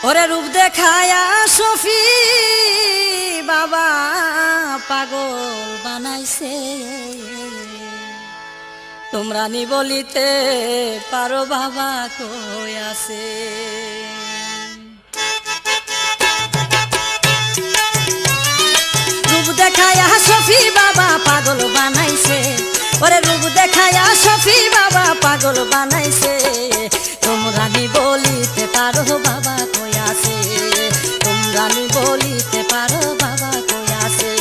ওরে রূপ দেখায়া সফি বাবা পাগল বানাইছে, তোমরা নি বলিতে পারো বাবা কই আছে। রূপ দেখায়া সফি বাবা পাগল বানাইছে, ওরে রূপ দেখায়া সফি বাবা পাগল বানাইছে, তোমরা নি বলিতে পারো বাবা কই আছে, তোমরা নি বলিতে পারো বাবা কই আছে।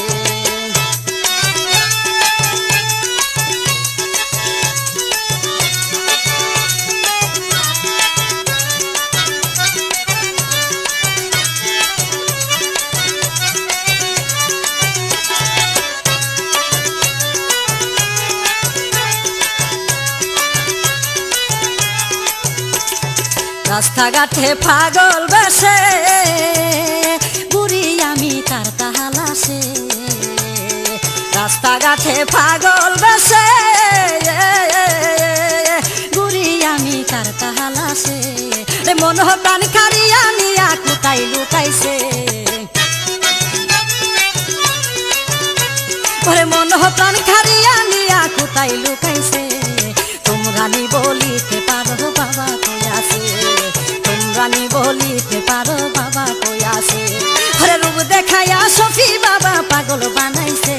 রাস্তাঘাটে পাগল বেশে বুড়ি আমি তার তাহালাসে, রাস্তাঘাটে পাগল বেশে বুড়ি আমি তার তাহালাসে, মন প্রাণ কারিয়া নিয়া কোথায় লুকাইছে, ওরে মন প্রাণ কারিয়া নিয়া কোথায় লুকাইছে, তোমরা নি বলিতে পারো বাবা কই আছে, তোমরা নি বলিতে পারো বাবা কই আছে। ওরে রূপ দেখায়া সফি বাবা পাগল বানাইছে,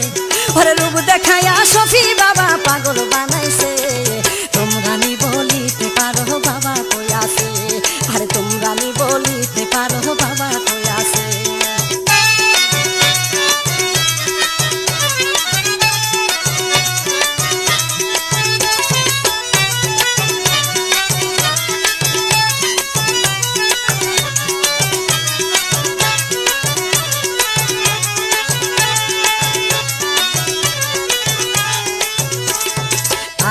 ওরে রূপ দেখায়া সফি বাবা পাগল বানাইছে, তোমরা নি বলিতে পারো বাবা কই আছে, আরে তোমরা নি বলিতে পারো বাবা কই আছে।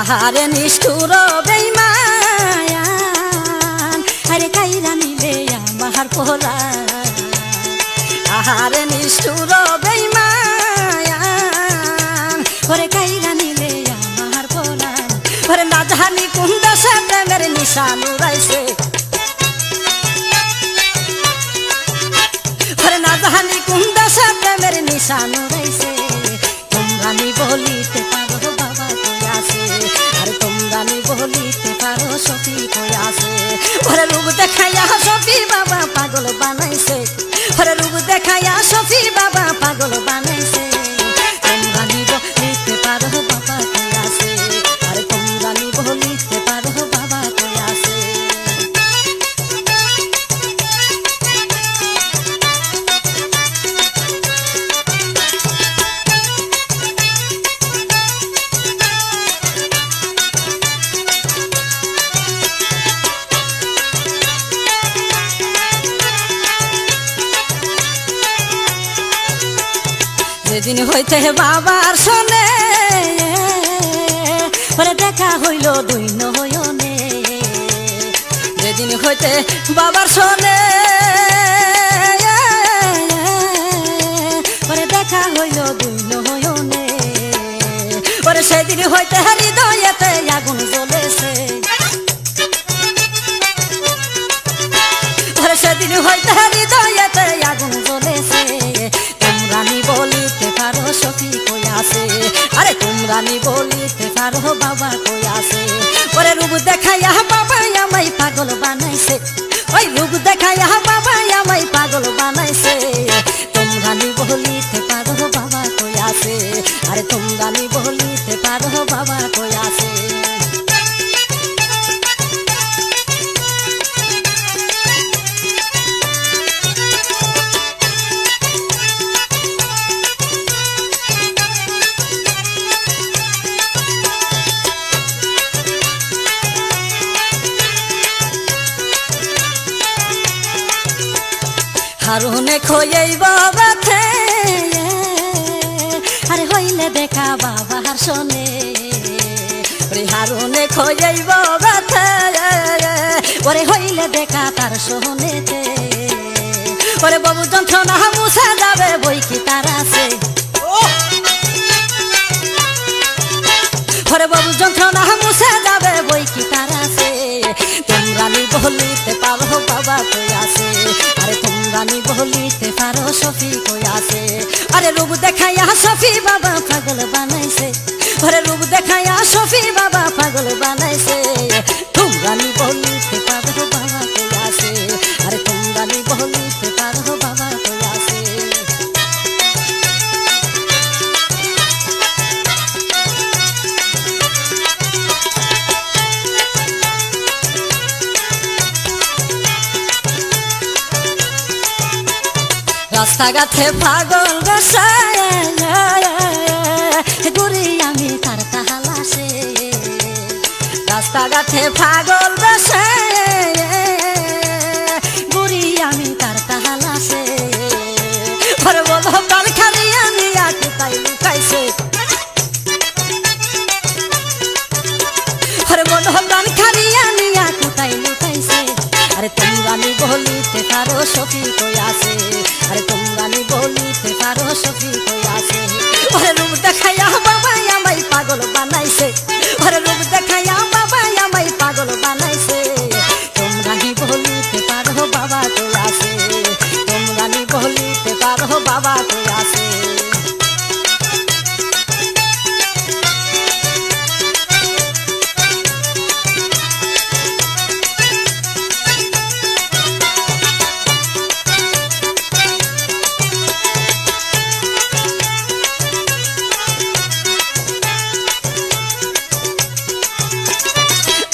আহারে নিষ্ঠুর বেঈমান, আরে কাইরা নিলে আমার পোলা, আহারে নিষ্ঠুর বেঈমান, ওরে কাইরা নিলে আমার পোলা, ওরে না জানি কোন দেশে প্রেমের নিশান উড়াইছে, ওরে না জানি কোন দেশে প্রেমের নিশান উড়াইছে, তোমরা নি বলিতে পারো বাবা কই আছে, আরে তোমরা নি বলিতে পারো সফি কই আছে। ওরে রূপ দেখায়া সফি বাবা পাগল বানাইছে, ওরে রূপ দেখায়া সফি বাবা পাগল বানাইছে, তোমরা নি বলিতে পারো বাবা কই আছে, আরে তোমরা নি বলিতে পারো বাবা কই আছে। যেদিন হইতে বাবার শোনে, ওরে দেখা হইল দুই নয়নে, যেদিন হইতে বাবার শোনে, ওরে দেখা হইল দুই নয়নে, ওরে সেদিন হইতে হৃদয়েতে আগুন জ্বলেছে, ওরে সেদিন হইতে হৃদয়েতে আগুন জ্বলেছে, তোমরা নি বলিতে পারো সখী কই আছে, আরে তোমরা নি বলিতে পারো বাবা কই আছে। ওরে রূপ দেখাইয়া বাবা আমায় পাগল বানাইছে, ওই রূপ দেখাইয়া বাবা আমায় পাগল বানাইছে, তোমরা নি বলিতে পারো বাবা কই আছে, আরে তোমরা নি বলিতে পারো বাবা কই আছে। হারুনে খইব বাথে, আরে হইলে দেখা বাবার শোনে, ওরে হারুনে খইব বাথে, ওরে হইলে দেখা তার শোনেতে, ওরে বাবু যন্ত্রণা মুছে যাবে বই কি তার আছে, ওরে বাবু যন্ত্রণা মুছে যাবে বই কি তার আছে, তোমরা নি বলিতে পারো বাবা কই আছে, আরে তোমরা নি বলিতে পারো সফি কই আছে আরে রূপ দেখাইয়া সফি বাবা পাগল বানাইছে আরে রূপ দেখাইয়া সফি বাবা পাগল বানাইছে তোমরা নি বলিতে পারো বাবা কই আছে আরে তোমরা নি বলিতে পারো বাবা কই আছে রাস্তাঘাটে পাগল বসায় ঘুরি আমি তার তাহালাসে রাস্তাঘাটে পাগল বসায় ঘুরি আমি তার তাহালাসে ওরে বলো কাল খালি আমি আকে তাই লুকাইছে ওরে বলো কাল খালি আমি আকে তাই লুকাইছে আরে তোমরা নি বলিতে পারো সফি কই আছে আরে তোমরা নি বলিতে পারো সফি কই আছে ওরে রূপ দেখাইয়া বাবা আমায় পাগল বানাইছে ওরে রূপ দেখাইয়া বাবা আমায় পাগল বানাইছে তোমরা নি বলিতে পারো বাবা কই আছে তোমরা নি বলিতে পারো বাবা কই আছে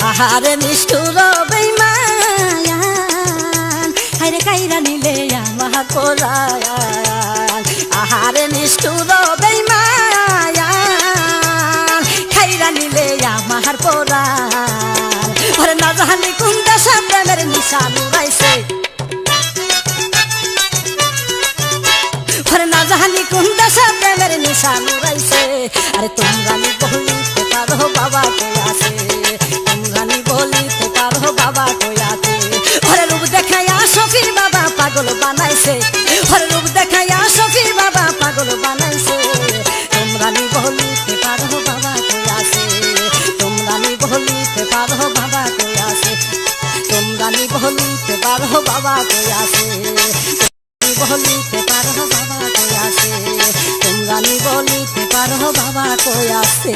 আহারে নিষ্ঠুর বেঈমান হায়রে কাইরা নিলে আমার পরায়ান আহারে নিষ্ঠুর বেঈমান কাইরা নিলে আমার পরান ওরে না জানি কোন দেশে প্রেমের নিশান উড়াইছে ওরে না জানি কোন দেশে প্রেমের নিশান উড়াইছে আরে তোমরা নি বলিতে পারো বাবা কই আছে বলিতে পারো বাবা কই আছে ওরে রূপ দেখাইয়া সফির বাবা পাগল বানাইছে ওরে রূপ দেখাইয়া সফির বাবা পাগল বানাইছে তোমরা নি বলিতে পারো বাবা কই আছে তোমরা নি বলিতে পারো বাবা কই আছে তোমরা নি বলিতে পারো বাবা কই আছে বলিতে পারো বাবা কই আছে তোমরা নি বলিতে পারো বাবা কই আছে